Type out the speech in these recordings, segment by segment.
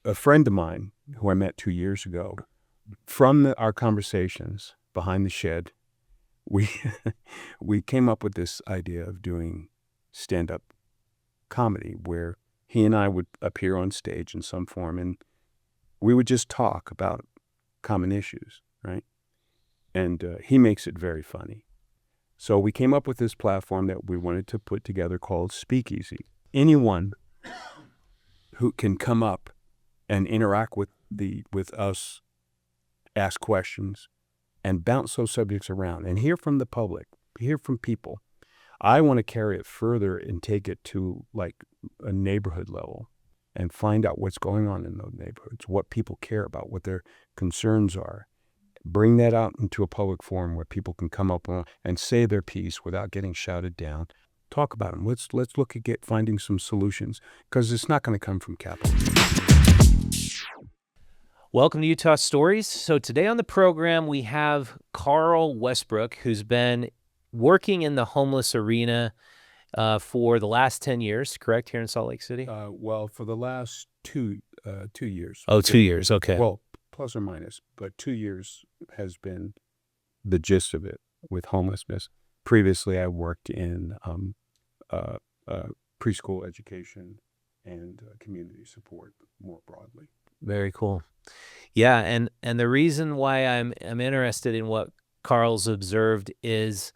a friend of mine who I met 2 years ago, from our conversations behind the shed, we we came up with this idea of doing stand-up comedy where he and I would appear on stage in some form and we would just talk about common issues, right? And he makes it very funny. So we came up with this platform that we wanted to put together called Speakeasy. Anyone who can come up and interact with us, ask questions, and bounce those subjects around and hear from the public, hear from people. I want to carry it further and take it to like a neighborhood level and find out what's going on in those neighborhoods, what people care about, what their concerns are. Bring that out into a public forum where people can come up and say their piece without getting shouted down. Talk about them. Let's look at finding some solutions because it's not going to come from capital. Welcome to Utah Stories. So today on the program, we have Karl Westbrook, who's been working in the homeless arena for the last 10 years, correct, here in Salt Lake City? Well, for the last 2 years. Oh, 2 years, okay. Well, plus or minus, but 2 years has been the gist of it with homelessness. Previously, I worked in preschool education and community support more broadly. Very cool. Yeah, and the reason why I'm interested in what Karl's observed is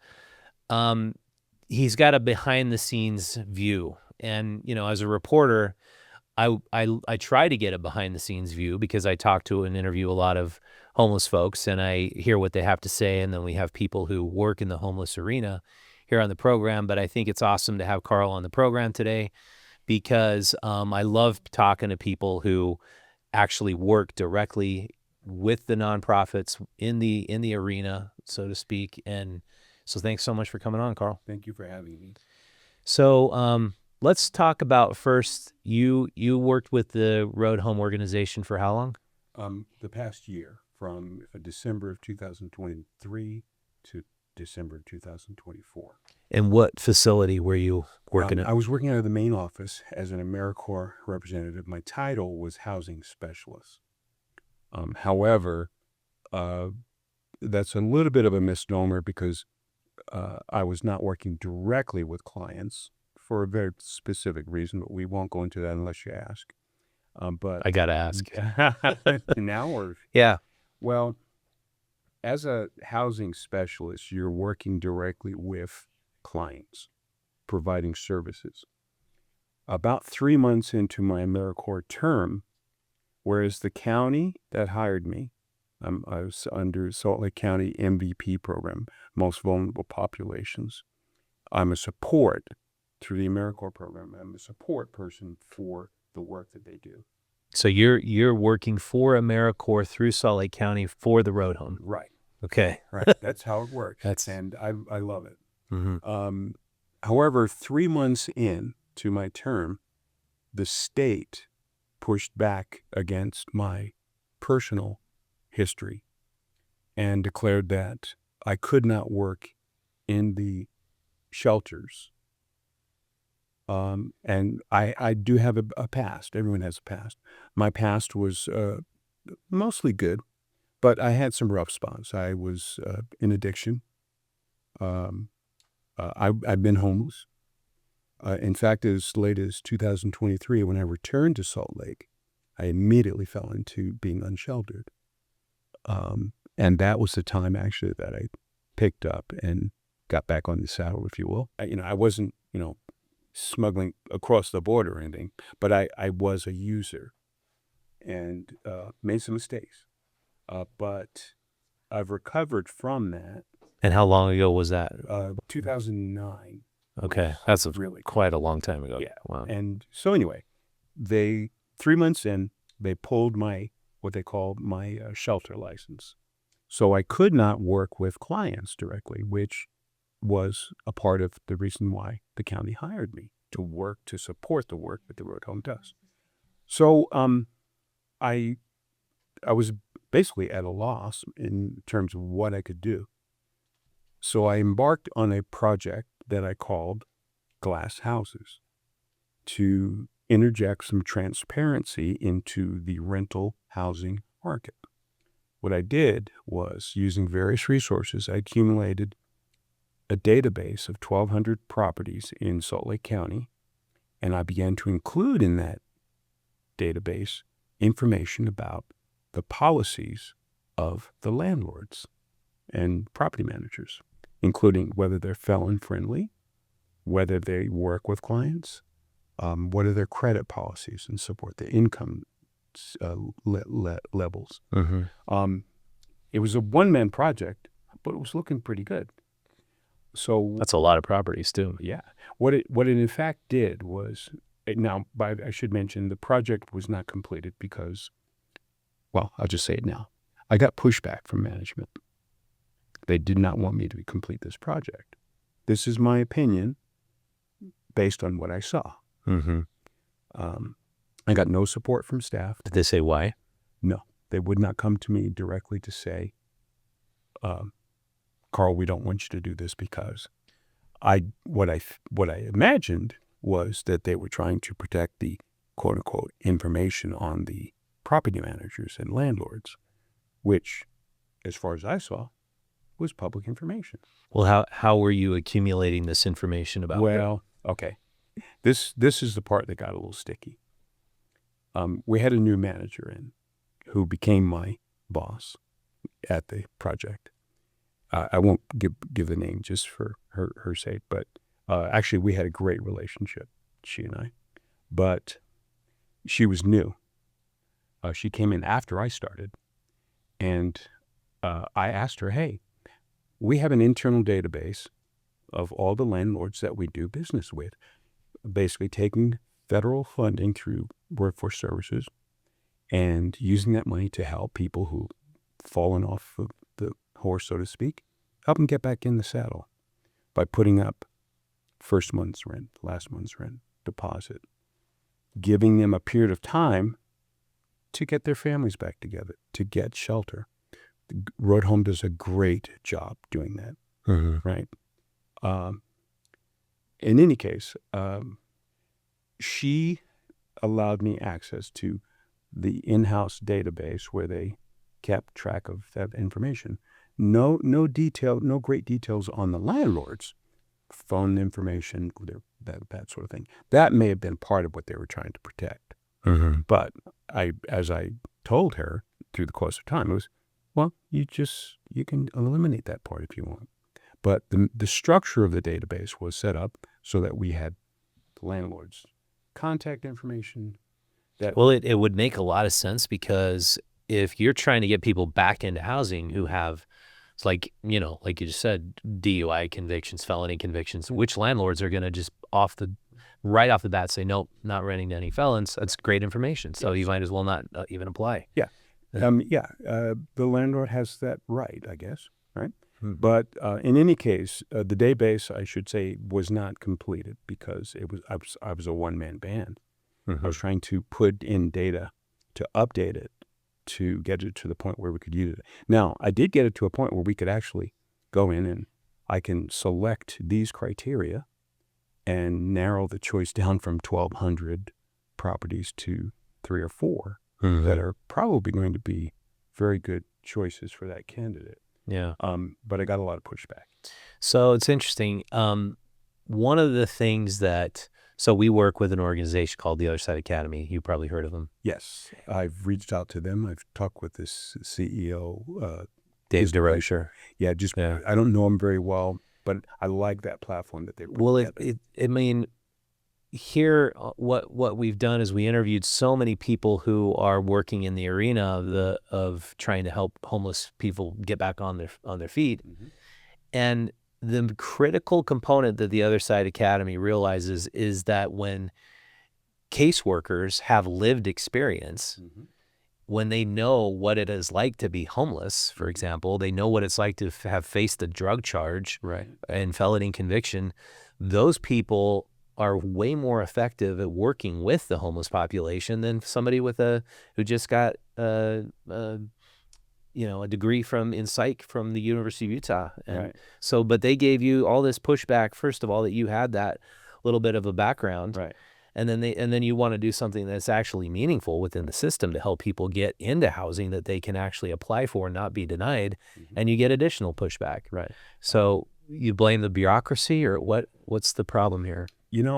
he's got a behind-the-scenes view. And, you know, as a reporter, I try to get a behind-the-scenes view because I talk to and interview a lot of homeless folks, and I hear what they have to say, and then we have people who work in the homeless arena here on the program. But I think it's awesome to have Karl on the program today because I love talking to people who actually work directly with the nonprofits in the arena, so to speak. And so thanks so much for coming on, Karl. Thank you for having me. So let's talk about first, you worked with the Road Home organization for how long? The past year, from December of 2023 to December of 2024. And what facility were you working at? I was working out of the main office as an AmeriCorps representative. My title was housing specialist. However, that's a little bit of a misnomer because I was not working directly with clients for a very specific reason, but we won't go into that unless you ask. But I got to ask. Now or? Yeah. Well, as a housing specialist, you're working directly with clients, providing services. About 3 months into my AmeriCorps term, whereas the county that hired me, I was under Salt Lake County MVP program, Most Vulnerable Populations. I'm a support through the AmeriCorps program. I'm a support person for the work that they do. So you're working for AmeriCorps through Salt Lake County for the Road Home. Right. Okay. Right. That's how it works. And I love it. Mm-hmm. However, 3 months into my term, the state pushed back against my personal history and declared that I could not work in the shelters. And I do have a past. Everyone has a past. My past was mostly good, but I had some rough spots. I was in addiction. I've been homeless. In fact, as late as 2023, when I returned to Salt Lake, I immediately fell into being unsheltered. And that was the time, actually, that I picked up and got back on the saddle, if you will. I wasn't, smuggling across the border or anything, but I was a user and made some mistakes. But I've recovered from that. And how long ago was that? 2009. Okay, that's really quite a long time ago. Yeah. Wow. And so anyway, 3 months in, they pulled what they call my shelter license. So I could not work with clients directly, which was a part of the reason why the county hired me to support the work that the Road Home does. So I was basically at a loss in terms of what I could do. So I embarked on a project that I called Glass Houses to interject some transparency into the rental housing market. What I did was, using various resources, I accumulated a database of 1,200 properties in Salt Lake County, and I began to include in that database information about the policies of the landlords and property managers, including whether they're felon-friendly, whether they work with clients, what are their credit policies, and so forth, the income levels. It was a one-man project, but it was looking pretty good. So That's a lot of properties too. yeah, what it in fact did was, now I should mention the project was not completed because, well, I'll just say it now. I got pushback from management. They did not want me to complete this project. This is my opinion based on what I saw. I got no support from staff. Did they say why? No, they would not come to me directly to say, Karl, we don't want you to do this, because what I imagined was that they were trying to protect the quote unquote information on the property managers and landlords, which, as far as I saw, was public information. Well, how were you accumulating this information about? Well, okay. This is the part that got a little sticky. We had a new manager in who became my boss at the project. I won't give the name just for her sake, but actually we had a great relationship, she and I. But she was new. She came in after I started, and I asked her, hey, we have an internal database of all the landlords that we do business with, basically taking federal funding through workforce services and using that money to help people who've fallen off of the horse, so to speak, help them get back in the saddle by putting up first month's rent, last month's rent, deposit, giving them a period of time to get their families back together, to get shelter. Road Home does a great job doing that, right? In any case, she allowed me access to the in-house database where they kept track of that information. No great details on the landlords, phone information, that sort of thing. That may have been part of what they were trying to protect. But as I told her through the course of time, it was, well, you can eliminate that part if you want. But the structure of the database was set up so that we had the landlord's contact information. Well, it would make a lot of sense, because if you're trying to get people back into housing who have, it's like you just said, DUI convictions, felony convictions, which landlords are going to just right off the bat say, nope, not renting to any felons? That's great information. So you might as well not even apply. Yeah. The landlord has that right, I guess, right? But in any case, the database, I should say, was not completed because I was a one-man band. I was trying to put in data to update it, to get it to the point where we could use it. Now, I did get it to a point where we could actually go in and I can select these criteria and narrow the choice down from 1,200 properties to 3 or 4 that are probably going to be very good choices for that candidate. Yeah. But I got a lot of pushback. So it's interesting. One of the things so we work with an organization called the Other Side Academy. You probably heard of them. Yes. I've reached out to them. I've talked with this CEO, Dave DeRocher. Yeah, I don't know him very well, but I like that platform that they put together. Here, what we've done is we interviewed so many people who are working in the arena of trying to help homeless people get back on their feet, and the critical component that the Other Side Academy realizes is that when caseworkers have lived experience, when they know what it is like to be homeless, for example, they know what it's like to have faced a drug charge and felony conviction, those people are way more effective at working with the homeless population than somebody who just got a degree in psych from the University of Utah. And but they gave you all this pushback, first of all, that you had that little bit of a background. and then you want to do something that's actually meaningful within the system to help people get into housing that they can actually apply for and not be denied, and you get additional pushback. Right. So you blame the bureaucracy, or what's the problem here?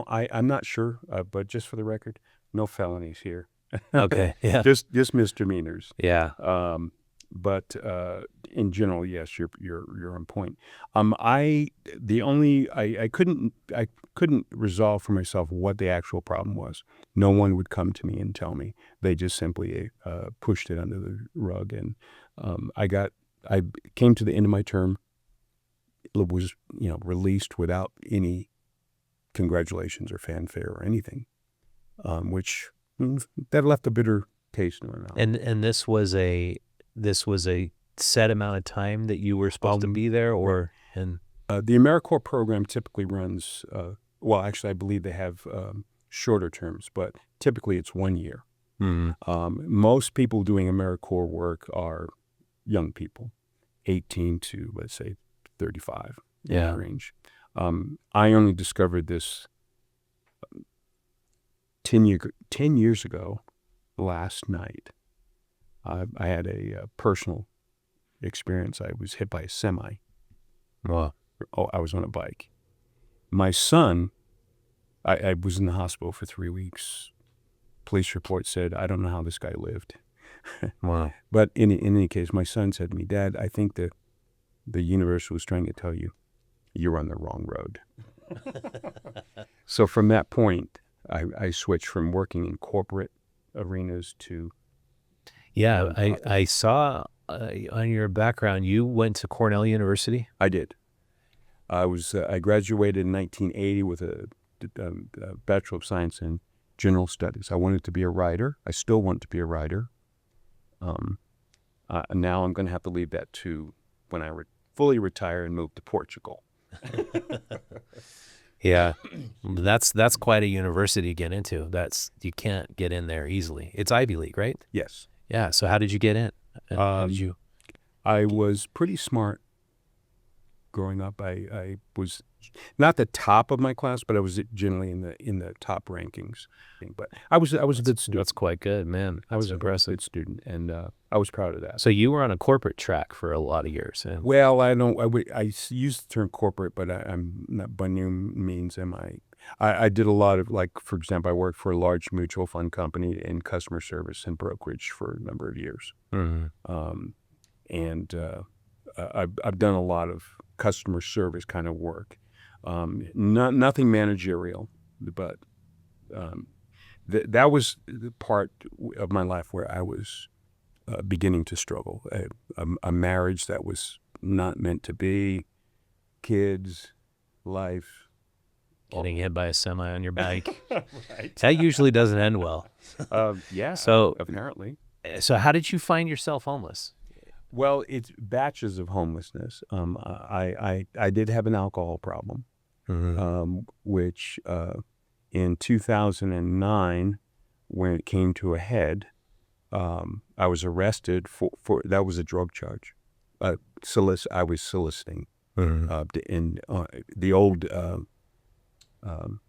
I'm not sure, but just for the record, no felonies here. Okay. Yeah. Just misdemeanors. Yeah. But in general, yes, you're on point. I couldn't resolve for myself what the actual problem was. No one would come to me and tell me. They just simply pushed it under the rug, and I came to the end of my term. It was released without any congratulations or fanfare or anything, which that left a bitter taste in my mouth. And this was a set amount of time that you were supposed to be there, or the AmeriCorps program typically runs. Well, actually, I believe they have shorter terms, but typically it's 1 year. Most people doing AmeriCorps work are young people, 18 to let's say 35 in that range. I only discovered this 10 years ago, last night. I had a personal experience. I was hit by a semi. Wow. Oh, I was on a bike. My son, I was in the hospital for 3 weeks. Police report said, I don't know how this guy lived. Wow. But in any case, my son said to me, Dad, I think the universe was trying to tell you, you're on the wrong road. So from that point, I switched from working in corporate arenas to... Yeah, I saw on your background, you went to Cornell University? I did. I graduated in 1980 with a Bachelor of Science in General Studies. I wanted to be a writer. I still want to be a writer. Now I'm going to have to leave that to when I fully retire and move to Portugal. Yeah, that's quite a university to get into. You can't get in there easily. It's Ivy League, right? Yes. Yeah. So how did you get in? How did you? I was pretty smart growing up. I was not the top of my class, but I was generally in the top rankings. But I was a good student. That's quite good, man. I was impressive. a good student, and I was proud of that. So you were on a corporate track for a lot of years. Well, I use the term corporate, but I'm not by no means am I. I did a lot of, like, for example, I worked for a large mutual fund company in customer service and brokerage for a number of years. And I've done a lot of customer service kind of work. Nothing managerial, but that was the part of my life where I was beginning to struggle. A marriage that was not meant to be, kids, life. Getting hit by a semi on your bike. Right. That usually doesn't end well. Yeah, so apparently. So how did you find yourself homeless? Well, it's batches of homelessness. I did have an alcohol problem, which in 2009, when it came to a head, I was arrested for that was a drug charge. I was soliciting in the old. I'm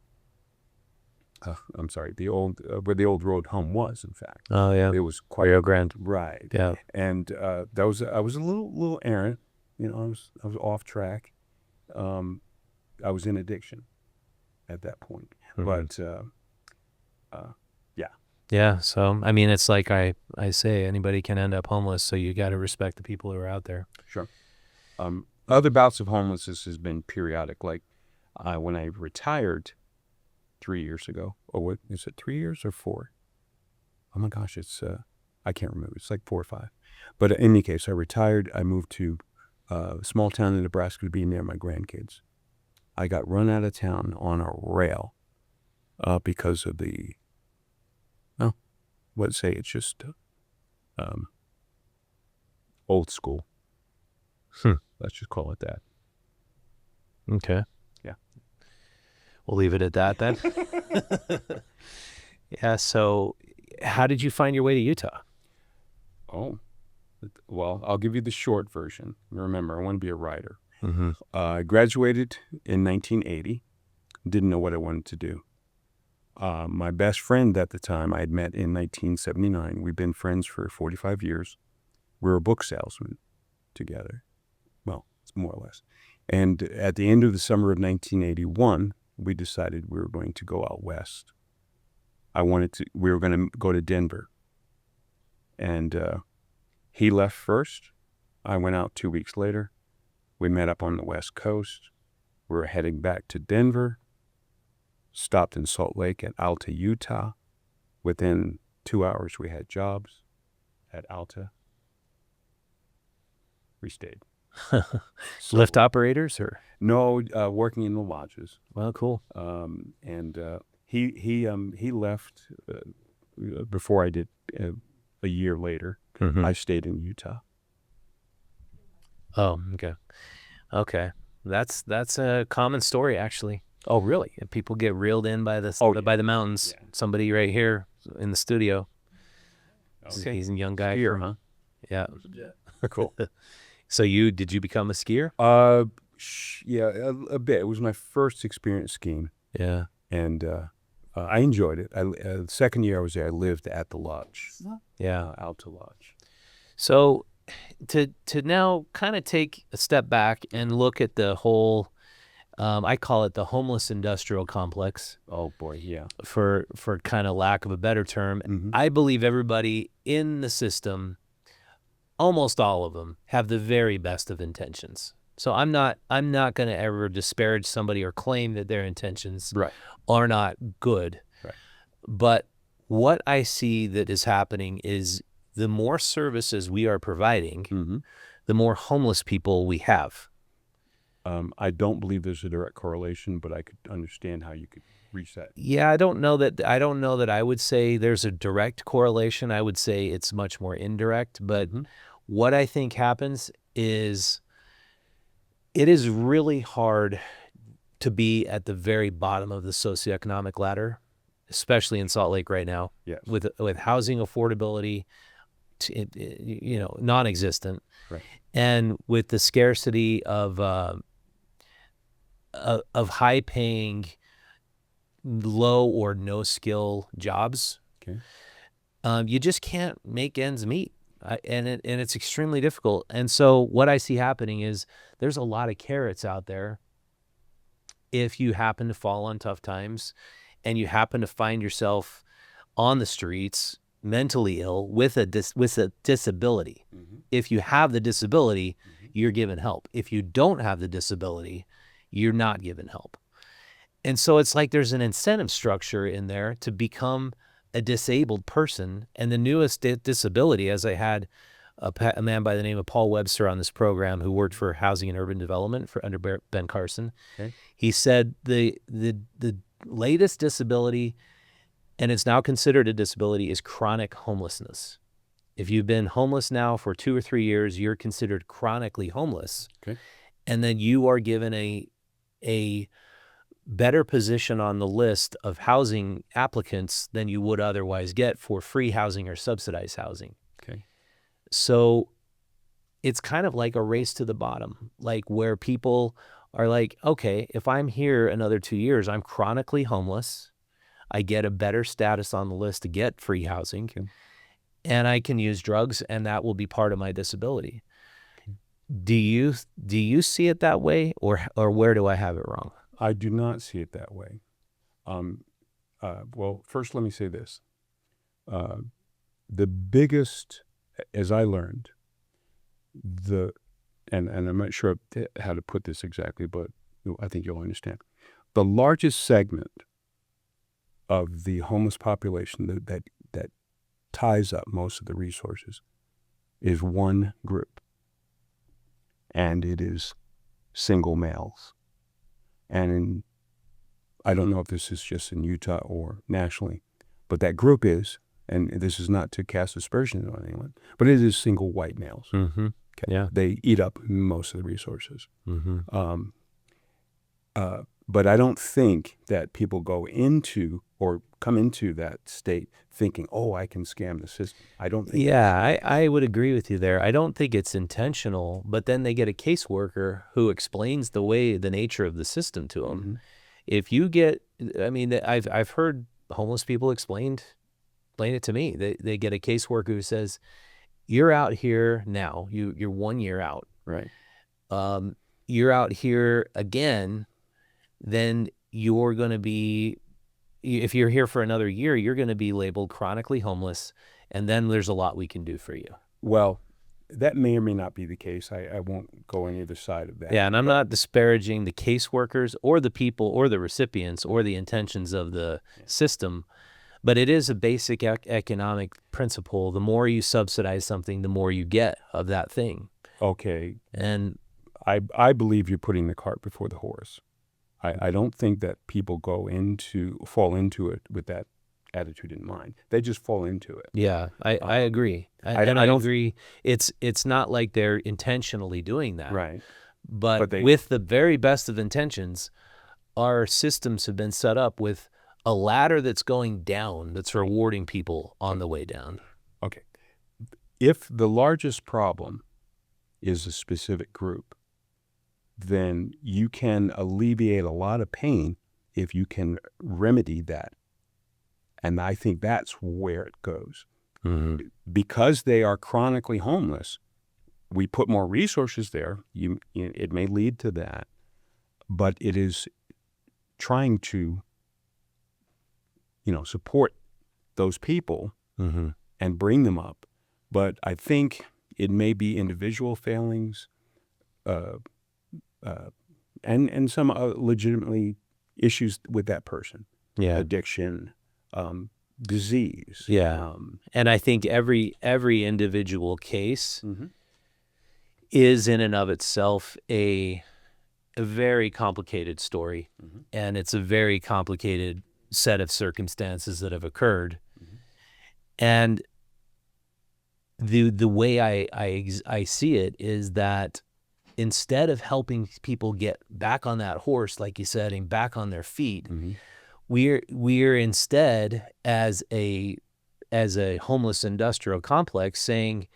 sorry, the old where the old road home was, in fact. Oh yeah, it was quite Rio Grande. Right. Yeah, and I was a little errant. I was off track. I was in addiction at that point. But yeah. Yeah. So I mean, it's like I say, anybody can end up homeless. So you got to respect the people who are out there. Sure. Other bouts of homelessness has been periodic. Like when I retired 3 years ago, or what is it, 3 years or 4? Oh my gosh, it's I can't remember. It's like 4 or 5. But in any case, I retired. I moved to a small town in Nebraska to be near my grandkids. I got run out of town on a rail because of the, let's say it's just old school. Let's just call it that. Okay. Yeah. We'll leave it at that then. Yeah. So how did you find your way to Utah? Oh, well, I'll give you the short version. Remember, I want to be a writer. I graduated in 1980. Didn't know what I wanted to do. My best friend at the time I had met in 1979. We've been friends for 45 years. We were book salesmen together. Well, it's more or less. And at the end of the summer of 1981, we decided we were going to go out west. We were going to go to Denver. And he left first. I went out 2 weeks later. We met up on the West Coast. We were heading back to Denver. Stopped in Salt Lake at Alta, Utah. Within 2 hours, we had jobs at Alta. We stayed. Lift operators or? No, working in the lodges. Well, cool. He left before I did. A year later, I stayed in Utah. Oh, okay. That's a common story, actually. Oh, really? And people get reeled in by by the mountains. Yeah. Somebody right here in the studio. Okay. He's a young guy. Skier, huh? Yeah. Cool. So did you become a skier? Yeah, a bit. It was my first experience skiing. Yeah. And I enjoyed it. The second year I was there, I lived at the lodge. Yeah. Alta Lodge. So to now kind of take a step back and look at the whole, I call it the homeless industrial complex. Oh boy, yeah. For kind of lack of a better term. Mm-hmm. I believe everybody in the system, almost all of them, have the very best of intentions. So I'm not going to ever disparage somebody or claim that their intentions are not good. Right. But what I see that is happening is the more services we are providing, the more homeless people we have. I don't believe there's a direct correlation, but I could understand how you could reach that. Yeah, I don't know that I would say there's a direct correlation. I would say it's much more indirect. But what I think happens is it is really hard to be at the very bottom of the socioeconomic ladder, especially in Salt Lake right now. Yes. With housing affordability, non-existent, right. And with the scarcity of high-paying, low or no skill jobs. Okay. You just can't make ends meet. And it's extremely difficult. And so what I see happening is there's a lot of carrots out there. If you happen to fall on tough times and you happen to find yourself on the streets, mentally ill with a disability. If you have the disability, you're given help. If you don't have the disability, you're not given help. And so it's like there's an incentive structure in there to become a disabled person. And the newest disability, as I had a man by the name of Paul Webster on this program who worked for Housing and Urban Development under Ben Carson. Okay. He said the latest disability, and it's now considered a disability, is chronic homelessness. If you've been homeless now for 2 or 3 years, you're considered chronically homeless. Okay. And then you are given a better position on the list of housing applicants than you would otherwise get for free housing or subsidized housing. Okay. So it's kind of like a race to the bottom, like where people are like, okay, if I'm here another 2 years, I'm chronically homeless. I get a better status on the list to get free housing, and I can use drugs, and that will be part of my disability. Okay. Do you see it that way, or where do I have it wrong? I do not see it that way. Well, first let me say this. The biggest, as I learned, and I'm not sure how to put this exactly, but I think you'll understand. The largest segment of the homeless population that ties up most of the resources is one group, and it is single males. And I don't know if this is just in Utah or nationally, but that group is, and this is not to cast aspersions on anyone, but it is single white males. Mm-hmm. Okay. Yeah. They eat up most of the resources. Mm-hmm. But I don't think that people go into or come into that state thinking, oh, I can scam the system. I don't think. Yeah, I would agree with you there. I don't think it's intentional, but then they get a caseworker who explains the nature of the system to them. Mm-hmm. If you get, I mean, I've heard homeless people explain it to me. They get a caseworker who says, "You're out here now. You're 1 year out. Right. You're out here again. Then you're going to be, if you're here for another year, you're going to be labeled chronically homeless, and then there's a lot we can do for you." Well, that may or may not be the case. I won't go on either side of that. Yeah, and I'm not disparaging the caseworkers or the people or the recipients or the intentions of the system, but it is a basic economic principle. The more you subsidize something, the more you get of that thing. Okay. And I believe you're putting the cart before the horse. I don't think that people fall into it with that attitude in mind. They just fall into it. yeah, I agree. I don't- agree. It's not like they're intentionally doing that. Right. But they- with the very best of intentions, our systems have been set up with a ladder that's going down, that's rewarding people on the way down. Okay. If the largest problem is a specific group, then you can alleviate a lot of pain if you can remedy that. And I think that's where it goes. Mm-hmm. Because they are chronically homeless, we put more resources there. It may lead to that, but it is trying to, support those people Mm-hmm. and bring them up. But I think it may be individual failings, and some legitimately issues with that person. Yeah. Addiction, disease. Yeah. And I think every individual case Mm-hmm. is in and of itself a very complicated story. Mm-hmm. And it's a very complicated set of circumstances that have occurred. Mm-hmm. And the way I see it is that instead of helping people get back on that horse, like you said, and back on their feet, Mm-hmm. we're instead as a homeless industrial complex saying,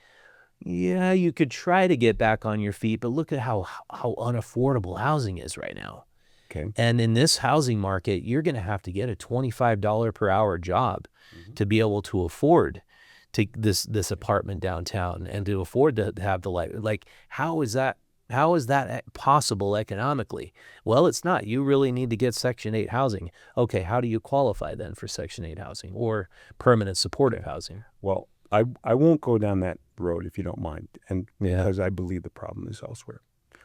yeah, you could try to get back on your feet, but look at how unaffordable housing is right now. Okay. And in this housing market, you're going to have to get a $25 per hour job Mm-hmm. to be able to afford this apartment downtown and to afford to have the life. Like, how is that possible economically? Well, it's not. You really need to get Section 8 housing. Okay, how do you qualify then for Section 8 housing or permanent supportive housing? Well, I won't go down that road if you don't mind, and Yeah. because I believe the problem is elsewhere.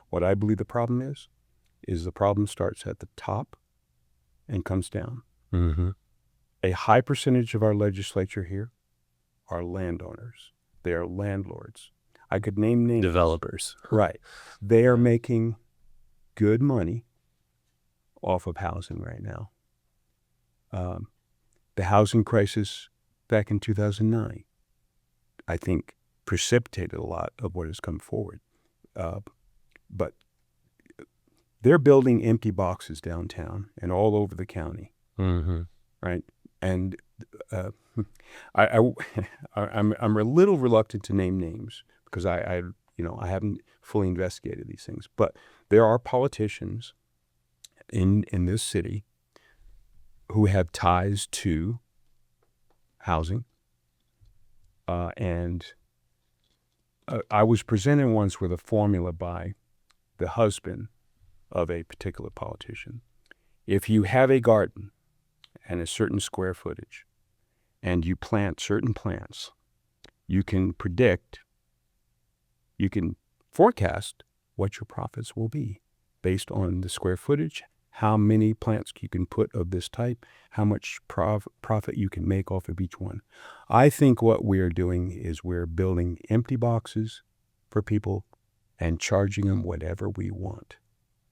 What I believe the problem is the problem starts at the top and comes down. Mm-hmm. A high percentage of our legislature here are landowners. They are landlords. I could name names. Developers. Right. They are making good money off of housing right now. The housing crisis back in 2009, I think, precipitated a lot of what has come forward. But they're building empty boxes downtown and all over the county, Mm-hmm. right? And I'm a little reluctant to name names because I haven't fully investigated these things. But there are politicians in this city who have ties to housing, and I was presented once with a formula by the husband of a particular politician. If you have a garden and a certain square footage, and you plant certain plants, you can forecast what your profits will be based on the square footage, how many plants you can put of this type, how much profit you can make off of each one. I think what we're doing is we're building empty boxes for people and charging them whatever we want.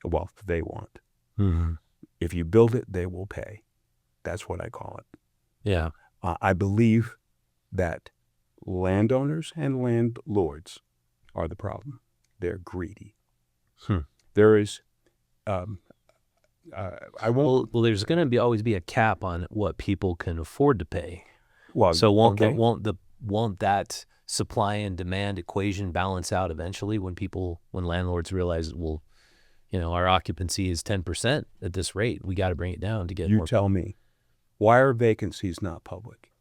Well, they want. Mm-hmm. If you build it, they will pay. That's what I call it. Yeah. I believe that landowners and landlords are the problem. They're greedy. There is, I won't. Well, there's going to always be a cap on what people can afford to pay. Well, So okay. won't that supply and demand equation balance out eventually when landlords realize, well, our occupancy is 10% at this rate, we got to bring it down to get You more. tell me. Why are vacancies not public?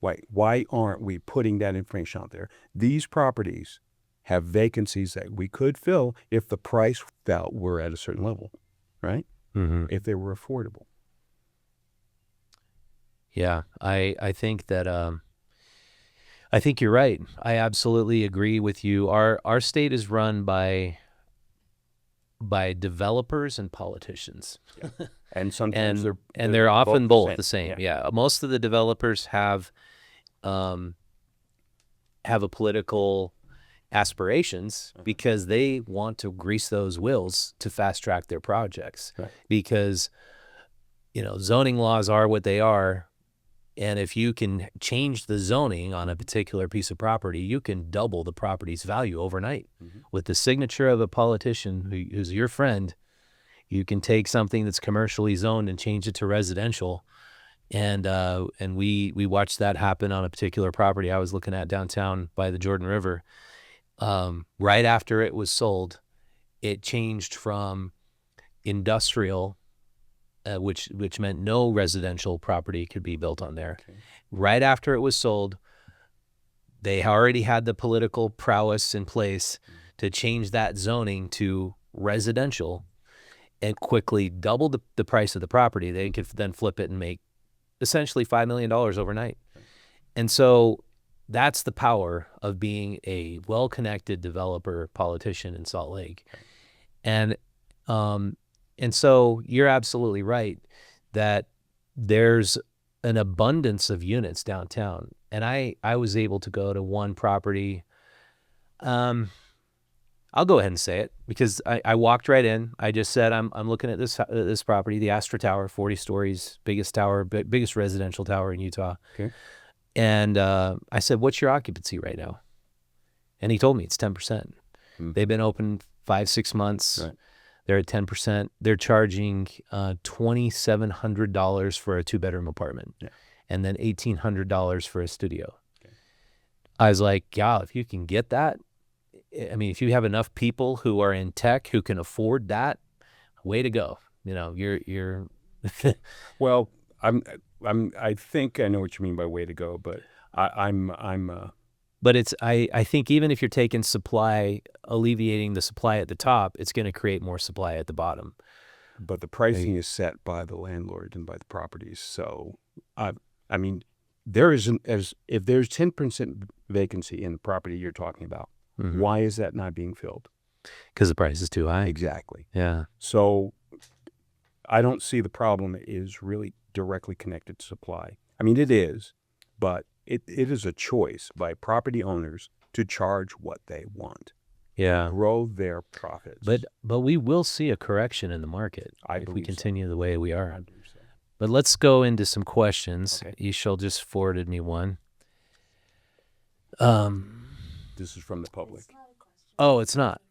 Why aren't we putting that information out there? These properties have vacancies that we could fill if the price felt were at a certain level, right? Mm-hmm. If they were affordable. Yeah, I think that I think you're right. I absolutely agree with you. Our state is run by developers and politicians. Yeah. And sometimes they're often both the same. same. Yeah. Most of the developers have a political aspirations because they want to grease those wheels to fast track their projects. Right. Because zoning laws are what they are, and if you can change the zoning on a particular piece of property, you can double the property's value overnight. Mm-hmm. With the signature of a politician who's your friend. You can take something that's commercially zoned and change it to residential. And we watched that happen on a particular property I was looking at downtown by the Jordan River. Right after it was sold, it changed from industrial, which meant no residential property could be built on there. Okay. Right after it was sold, they already had the political prowess in place to change that zoning to residential and quickly double the price of the property. They could then flip it and make essentially $5 million overnight. And so that's the power of being a well-connected developer politician in Salt Lake. And so you're absolutely right that there's an abundance of units downtown. And I was able to go to one property. I'll go ahead and say it because I walked right in. I just said, I'm looking at this property, the Astra Tower, 40 stories, biggest tower, biggest residential tower in Utah. Okay. And I said, what's your occupancy right now? And he told me it's 10%. They've been open 5-6 months. Right. They're at 10%. They're charging $2,700 for a 2-bedroom apartment, and then $1,800 for a studio. Okay. I was like, yeah, if you can get that, I mean, if you have enough people who are in tech who can afford that, way to go. You're. Well, I think I know what you mean by way to go, but But I think even if you're taking supply, alleviating the supply at the top, it's going to create more supply at the bottom. But the pricing is set by the landlord and by the properties. So, I mean, if there's 10% vacancy in the property you're talking about, why is that not being filled? Because the price is too high. Exactly. Yeah. So I don't see the problem is really directly connected to supply. I mean, it is, but it is a choice by property owners to charge what they want. Yeah. Grow their profits. But we will see a correction in the market if we continue the way we are. I believe so. But let's go into some questions. Okay. Yishel just forwarded me one. This is from the public. Oh, it's not.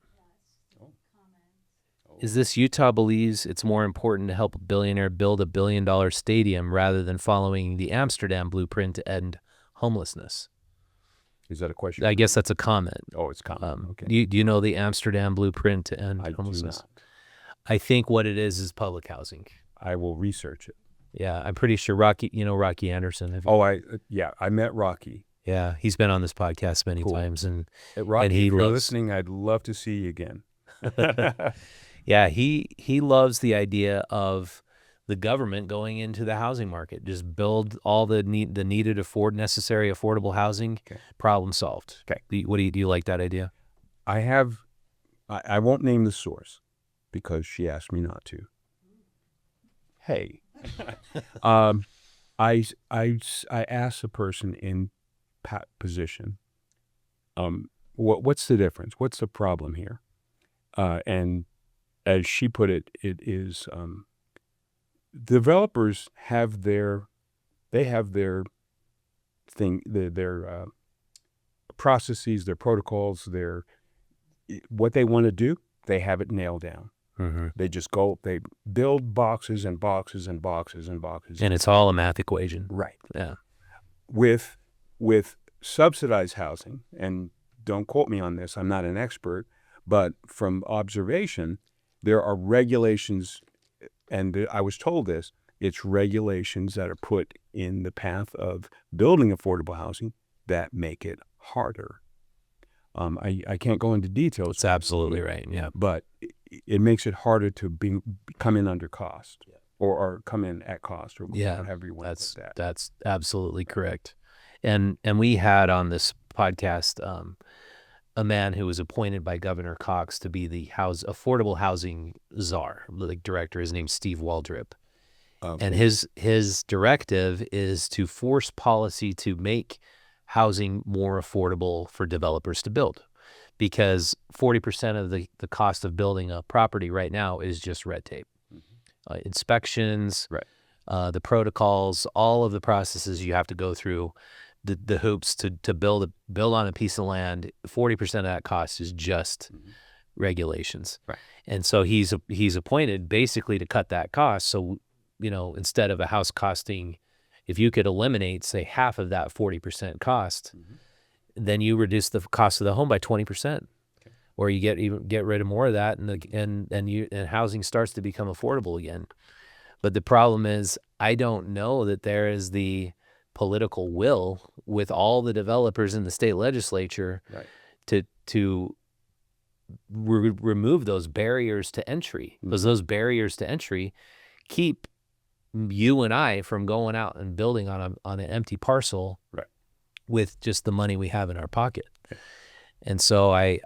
Is this Utah believes it's more important to help a billionaire build $1 billion stadium rather than following the Amsterdam blueprint to end homelessness? Is that a question? I guess that's a comment. Oh, it's a comment. Okay. Do you know the Amsterdam blueprint to end homelessness? I do not. I think what it is public housing. I will research it. Yeah, I'm pretty sure Rocky Anderson. I met Rocky. Yeah, he's been on this podcast many times, and Rocky, and he if you're loves listening. I'd love to see you again. Yeah, he loves the idea of the government going into the housing market, just build all the needed necessary affordable housing. Okay. Problem solved. Okay. Do you like that idea? I won't name the source because she asked me not to. Hey, I asked a person in position, what's the difference? What's the problem here? And as she put it, it is developers have their thing, their processes, their protocols, what they want to do. They have it nailed down. Mm-hmm. They just they build boxes and boxes and boxes and boxes. And it's all a math equation. Right. Yeah. With subsidized housing, and don't quote me on this, I'm not an expert, but from observation, there are regulations, and I was told this, It's regulations that are put in the path of building affordable housing that make it harder. I can't go into details. That's absolutely right. Yeah. But it makes it harder to come in under cost or come in at cost or however you want to put that. That's absolutely correct. And we had on this podcast a man who was appointed by Governor Cox to be the affordable housing czar, like director. His name's Steve Waldrop. And his directive is to force policy to make housing more affordable for developers to build, because 40% of the cost of building a property right now is just red tape. Inspections, the protocols, all of the processes you have to go through, the hoops to build on a piece of land. 40% of that cost is just regulations. Right. And so he's appointed basically to cut that cost. So, instead of a house costing, if you could eliminate, say, half of that 40% cost, then you reduce the cost of the home by 20%, or you get rid of more of that, and housing starts to become affordable again. But the problem is, I don't know that there is the political will with all the developers in the state legislature to remove those barriers to entry, because those barriers to entry keep you and I from going out and building on an empty parcel with just the money we have in our pocket. And so I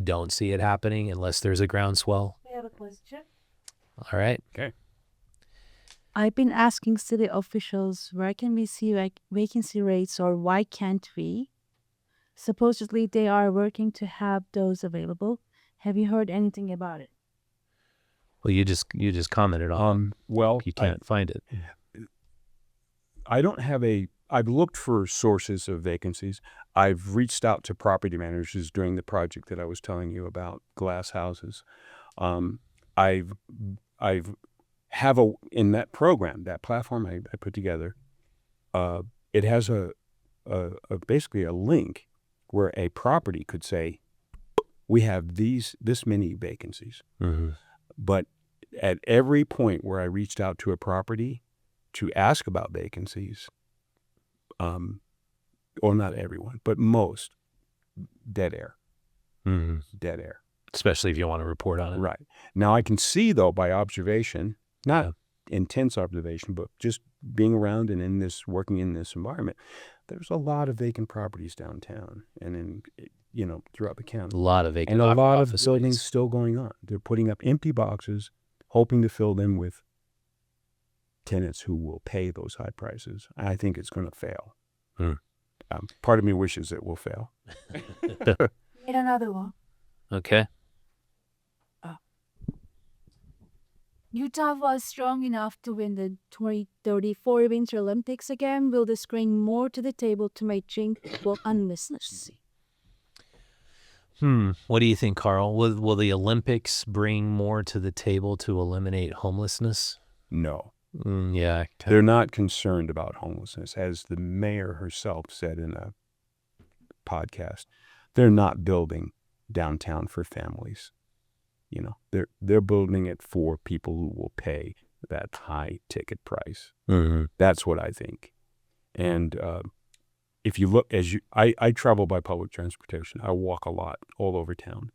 don't see it happening unless there's a groundswell. I have a question. All right. Okay. I've been asking city officials, where can we see vacancy rates, or why can't we? Supposedly they are working to have those available. Have you heard anything about it? Well, you just commented on. Well, you can't find it. I don't have I've looked for sources of vacancies. I've reached out to property managers during the project that I was telling you about, glass houses. In that program, that platform I put together, it has basically a link where a property could say, we have this many vacancies. But at every point where I reached out to a property to ask about vacancies, or not everyone, but most, dead air. Dead air. Especially if you want to report on it. Right. Now I can see, though, by observation, not intense observation, but just being around and working in this environment, there's a lot of vacant properties downtown and throughout the county. A lot of vacant and a lot of buildings still going on. They're putting up empty boxes, hoping to fill them with tenants who will pay those high prices. I think it's going to fail. Part of me wishes it will fail. Need another one. Okay. Utah was strong enough to win the 2034 Winter Olympics again. Will this bring more to the table to make change for homelessness? What do you think, Karl? Will the Olympics bring more to the table to eliminate homelessness? No. Yeah. They're not concerned about homelessness. As the mayor herself said in a podcast, they're not building downtown for families. They're building it for people who will pay that high ticket price. That's what I think. And if you look, I travel by public transportation. I walk a lot all over town.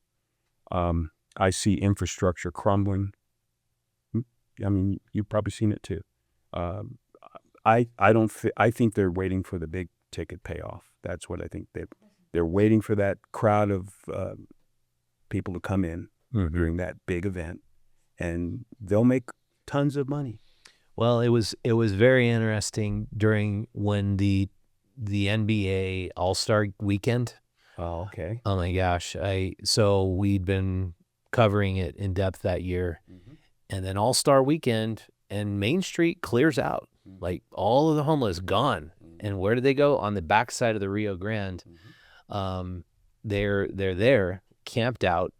I see infrastructure crumbling. I mean, you've probably seen it too. I think they're waiting for the big ticket payoff. That's what I think. They're waiting for that crowd of people to come in during that big event, and they'll make tons of money. Well, it was very interesting during when the NBA All-Star Weekend. Oh, okay. Oh my gosh! So we'd been covering it in depth that year, and then All-Star Weekend, and Main Street clears out, like all of the homeless gone. And where do they go? On the backside of the Rio Grande. They're there, camped out,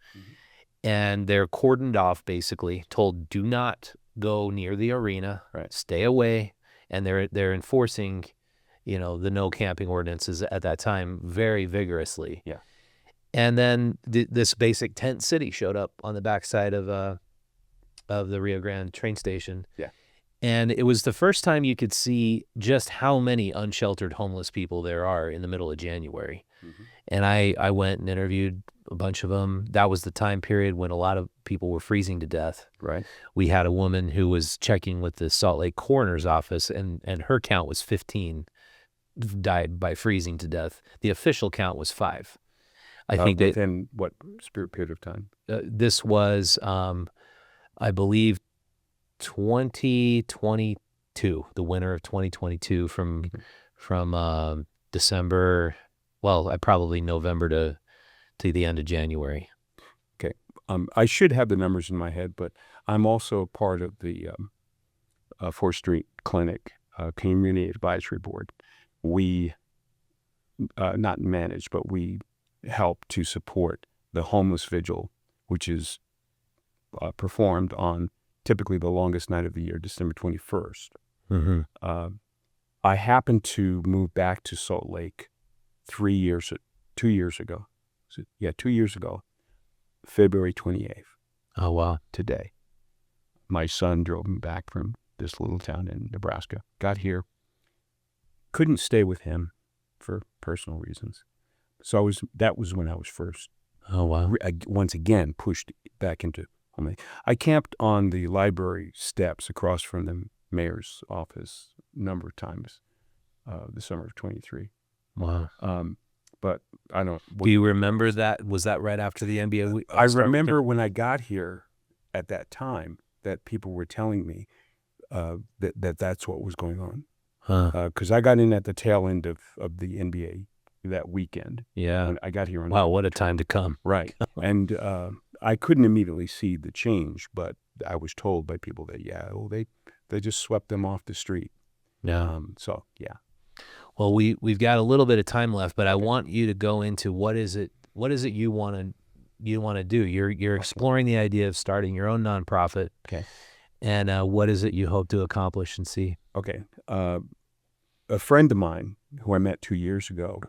and they're cordoned off, basically, told do not go near the arena, stay away, and they're enforcing, the no camping ordinances at that time very vigorously. Yeah. And then this basic tent city showed up on the backside of the Rio Grande train station. Yeah. And it was the first time you could see just how many unsheltered homeless people there are in the middle of January. And I went and interviewed a bunch of them. That was the time period when a lot of people were freezing to death. Right. We had a woman who was checking with the Salt Lake coroner's office, and her count was 15 died by freezing to death. The official count was 5. I think within what period of time? This was, I believe, 2022, the winter of 2022, from December, well, probably November to the end of January. Okay. I should have the numbers in my head, but I'm also part of the 4th Street Clinic Community Advisory Board. We not manage, but we help to support the homeless vigil, which is performed on typically the longest night of the year, December 21st. I happened to move back to Salt Lake 2 years ago. Yeah, 2 years ago, February 28th. Oh, wow. Today. My son drove me back from this little town in Nebraska. Got here. Couldn't stay with him for personal reasons. So that was when I was first. Oh, wow. Once again, pushed back into homelessness. I camped on the library steps across from the mayor's office a number of times the summer of 23. Wow. But I don't. Do you remember that? Was that right after the NBA? I remember when I got here at that time that people were telling me that's what was going on. Because I got in at the tail end of the NBA that weekend. Yeah. When I got here. Wow, what a time to come. Right. And I couldn't immediately see the change, but I was told by people that, they just swept them off the street. Yeah. So, yeah. Well, we've got a little bit of time left, but I want you to go into what is it you want to do? You're exploring the idea of starting your own nonprofit. Okay. And what is it you hope to accomplish and see? Okay. A friend of mine who I met 2 years ago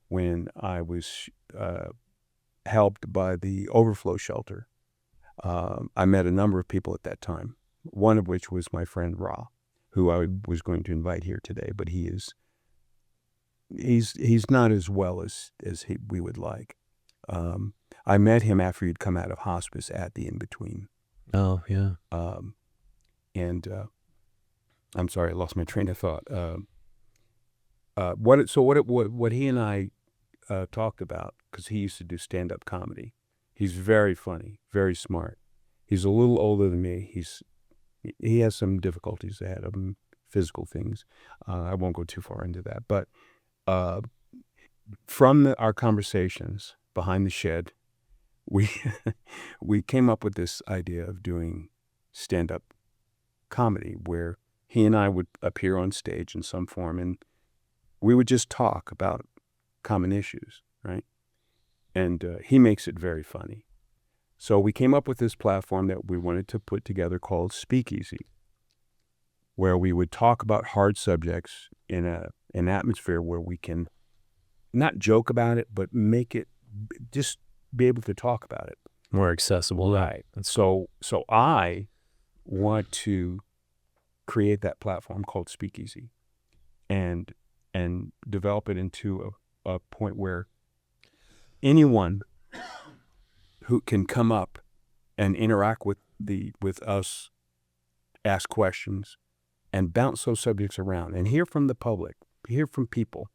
when I was helped by the overflow shelter. I met a number of people at that time, one of which was my friend Ra, who I was going to invite here today, but he's not as well as we would like. I met him after he'd come out of hospice at the In-Between. Oh, yeah. And I'm sorry, I lost my train of thought. What he and I talked about, because he used to do stand-up comedy. He's very funny, very smart. He's a little older than me. He has some difficulties ahead of him, physical things. I won't go too far into that. But from our conversations behind the shed, we came up with this idea of doing stand-up comedy where he and I would appear on stage in some form and we would just talk about common issues, right? And he makes it very funny. So we came up with this platform that we wanted to put together called Speakeasy, where we would talk about hard subjects in an atmosphere where we can not joke about it, but make it just be able to talk about it. More accessible. Right. So I want to create that platform called Speakeasy and develop it into a point where anyone who can come up and interact with us, ask questions, and bounce those subjects around and hear from the public, hear from people.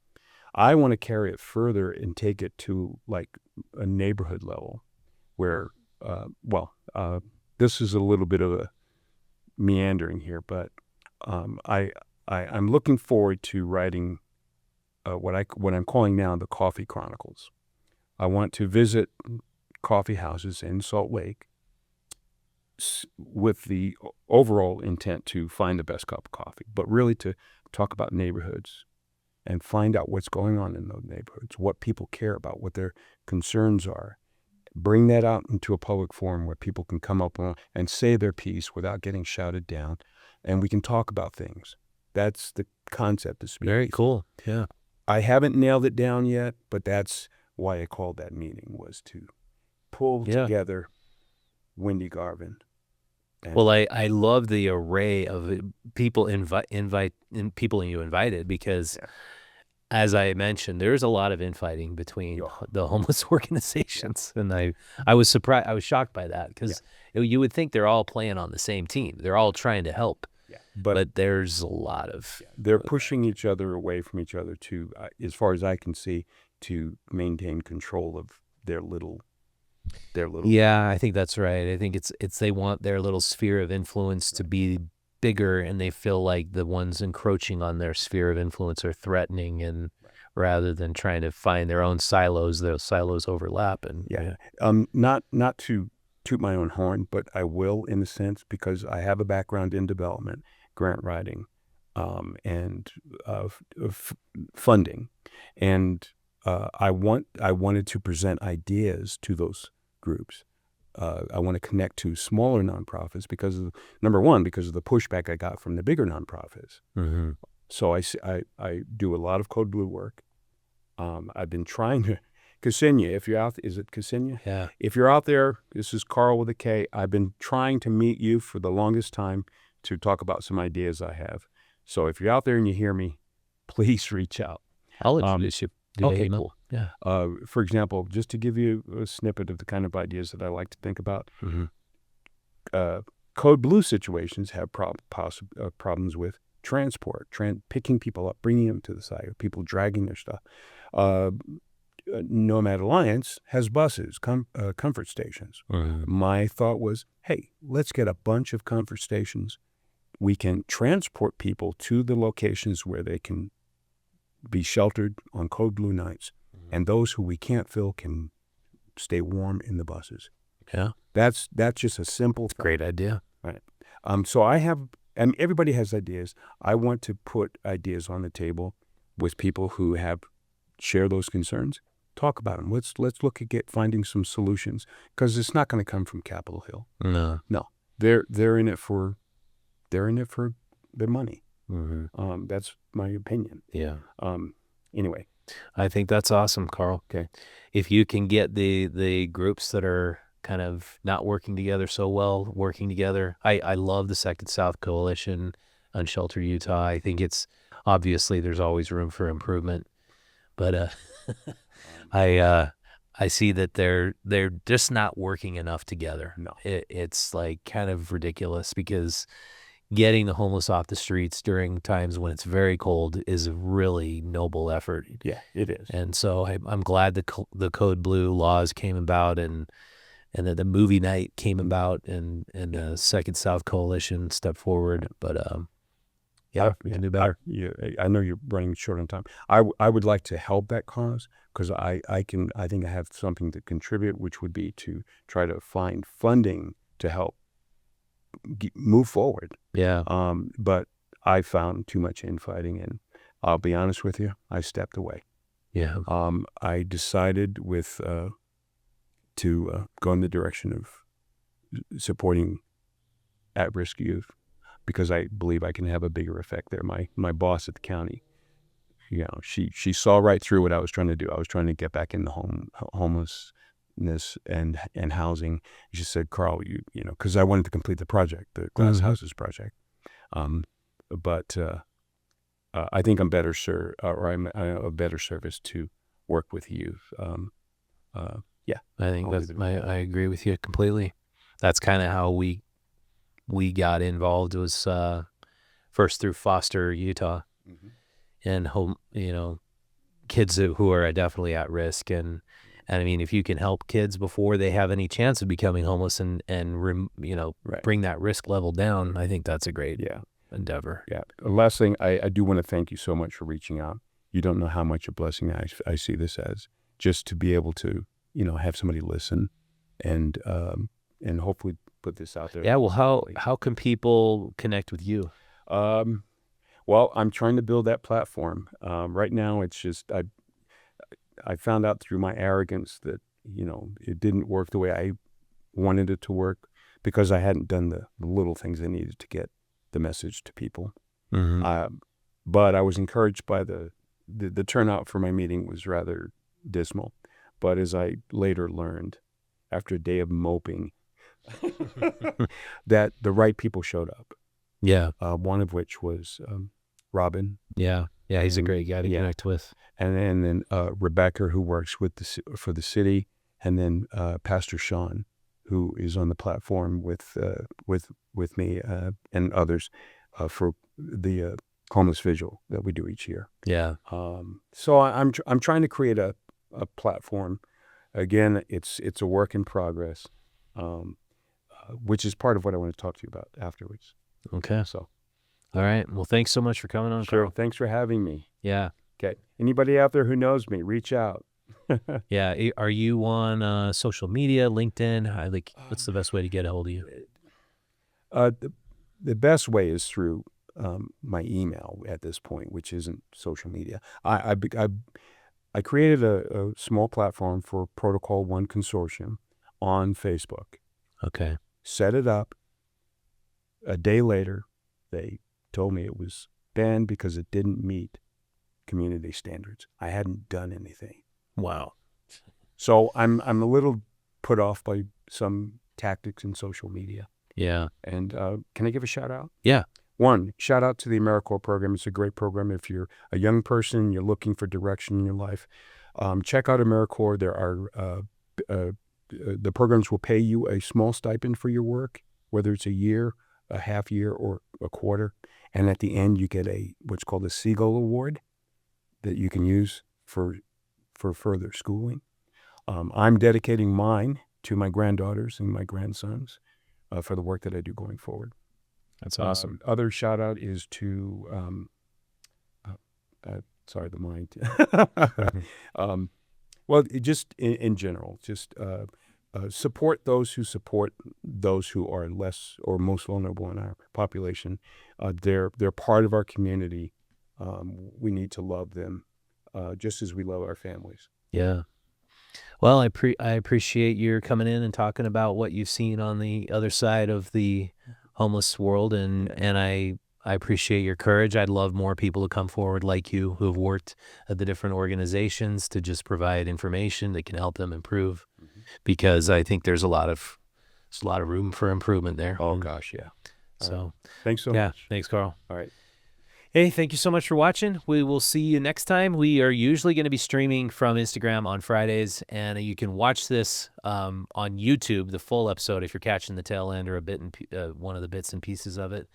I want to carry it further and take it to like a neighborhood level where, this is a little bit of a meandering here, but I'm looking forward to writing what I'm calling now the Coffee Chronicles. I want to visit coffee houses in Salt Lake with the overall intent to find the best cup of coffee, but really to talk about neighborhoods and find out what's going on in those neighborhoods, what people care about, what their concerns are. Bring that out into a public forum where people can come up and say their piece without getting shouted down, and we can talk about things. That's the concept of Speakeasy. Very cool. Yeah. I haven't nailed it down yet, but that's why I called that meeting, was to pull together Wendy Garvin Well, I love the array of people people you invited, because as I mentioned, there's a lot of infighting between the homeless organizations, and I was surprised. I was shocked by that, because you would think they're all playing on the same team. They're all trying to help, but there's a lot of they're pushing each other away from each other to, as far as I can see, to maintain control of their little. Yeah, I think that's right. I think it's they want their little sphere of influence to be bigger, and they feel like the ones encroaching on their sphere of influence are threatening, and rather than trying to find their own silos, those silos overlap. And not to toot my own horn, but I will, in a sense, because I have a background in development, grant writing, and funding, and I wanted to present ideas to those groups. I want to connect to smaller nonprofits because of, number one, because of the pushback I got from the bigger nonprofits. So I do a lot of Code Blue work. I've been trying to, Ksenia, if you're out, is it Ksenia? Yeah. If you're out there, this is Karl with a K. I've been trying to meet you for the longest time to talk about some ideas I have. So if you're out there and you hear me, please reach out. I'll introduce you. Okay, cool. Yeah. For example, just to give you a snippet of the kind of ideas that I like to think about, Code Blue situations have problems with transport, picking people up, bringing them to the site, people dragging their stuff. Nomad Alliance has buses, comfort stations. My thought was, hey, let's get a bunch of comfort stations. We can transport people to the locations where they can be sheltered on Code Blue nights, and those who we can't fill can stay warm in the buses. Yeah, that's just a simple, great idea. Right. So I have, and everybody has ideas. I want to put ideas on the table with people who share those concerns. Talk about them. Let's look at finding some solutions, because it's not going to come from Capitol Hill. No. They're in it for their money. That's my opinion. Yeah. Anyway, I think that's awesome, Karl. Okay. If you can get the groups that are kind of not working together so well working together. I love the Second South Coalition, Unsheltered Utah. I think it's obviously there's always room for improvement, but I see that they're just not working enough together. No. It's like kind of ridiculous, because getting the homeless off the streets during times when it's very cold is a really noble effort. Yeah, it is. And so I'm glad the Code Blue laws came about, and that the movie night came about, and the Second South Coalition stepped forward. But we can do better. I know you're running short on time. I would like to help that cause, because I think I have something to contribute, which would be to try to find funding to help move forward. Yeah. But I found too much infighting, and I'll be honest with you, I stepped away. Yeah. I decided to go in the direction of supporting at-risk youth, because I believe I can have a bigger effect there. My boss at the county, she saw right through what I was trying to do. I was trying to get back in the homelessness and housing. She said, Karl, because I wanted to complete the project, the Glass Houses project. But I think I'm better I'm a better service to work with youth. Yeah, I think I agree with you completely. That's kind of how we got involved, was first through Foster, Utah, and home, kids who are definitely at risk. And I mean, if you can help kids before they have any chance of becoming homeless and bring that risk level down, I think that's a great endeavor. Yeah. Last thing, I do want to thank you so much for reaching out. You don't know how much a blessing I see this as, just to be able to have somebody listen and hopefully put this out there. Yeah. Well, how can people connect with you? Well, I'm trying to build that platform. Right now, it's just I found out through my arrogance that it didn't work the way I wanted it to work, because I hadn't done the little things I needed to get the message to people. But I was encouraged by the turnout for my meeting was rather dismal. But as I later learned, after a day of moping, that the right people showed up. Yeah. One of which was Robin. Yeah. Yeah. He's a great guy to Yeah. connect with. And then Rebecca, who works with for the city, and then Pastor Sean, who is on the platform with me and others for the homeless vigil that we do each year. Yeah. So I'm trying to create a platform. Again, it's a work in progress, which is part of what I want to talk to you about afterwards. Okay. So, all right. Well, thanks so much for coming on, sure. Karl. Thanks for having me. Yeah. Okay. Anybody out there who knows me, reach out. Yeah. Are you on social media, LinkedIn? What's the best way to get a hold of you? The best way is through my email at this point, which isn't social media. I created a small platform for Protocol 1 Consortium on Facebook. Okay. Set it up. A day later, they told me it was banned because it didn't meet community standards. I hadn't done anything. Wow. So I'm a little put off by some tactics in social media. Yeah. And can I give a shout out? Yeah. One, shout out to the AmeriCorps program. It's a great program. If you're a young person, you're looking for direction in your life, check out AmeriCorps. There are the programs will pay you a small stipend for your work, whether it's a year, a half year, or a quarter. And at the end, you get what's called a Seagull Award that you can use for further schooling. I'm dedicating mine to my granddaughters and my grandsons for the work that I do going forward. That's awesome. Other shout out is to, sorry, the mind. Well, just in general, just support those who support those who are less or most vulnerable in our population. They're part of our community. We need to love them just as we love our families. Yeah. Well, I appreciate your coming in and talking about what you've seen on the other side of the homeless world, and I appreciate your courage. I'd love more people to come forward like you who have worked at the different organizations to just provide information that can help them improve, because I think there's a lot of room for improvement there. Oh gosh, yeah. So thanks so yeah, much. thanks, Karl. All right. Hey, thank you so much for watching. We will see you next time. We are usually going to be streaming from Instagram on Fridays, and you can watch this on YouTube, the full episode, if you're catching the tail end or one of the bits and pieces of it.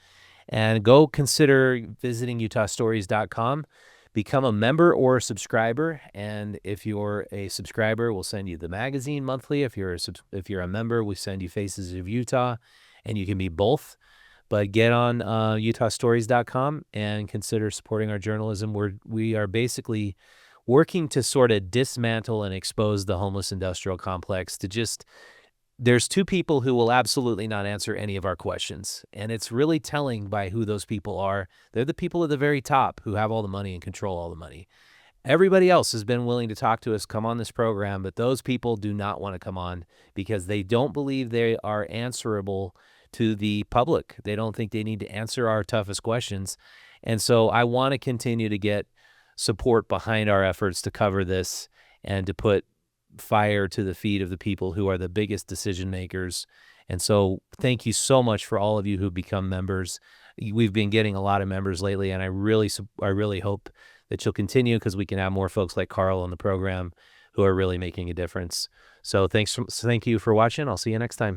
And go consider visiting utahstories.com. Become a member or a subscriber, and if you're a subscriber, we'll send you the magazine monthly. If you're a member, we send you Faces of Utah, and you can be both. But get on utahstories.com and consider supporting our journalism. We are basically working to sort of dismantle and expose the homeless industrial complex there's two people who will absolutely not answer any of our questions. And it's really telling by who those people are. They're the people at the very top who have all the money and control all the money. Everybody else has been willing to talk to us, come on this program, but those people do not want to come on because they don't believe they are answerable to the public. They don't think they need to answer our toughest questions. And so I want to continue to get support behind our efforts to cover this and to put fire to the feet of the people who are the biggest decision makers. And so thank you so much for all of you who've become members. We've been getting a lot of members lately, and I really hope that you'll continue, because we can have more folks like Karl on the program who are really making a difference. So thank you for watching. I'll see you next time.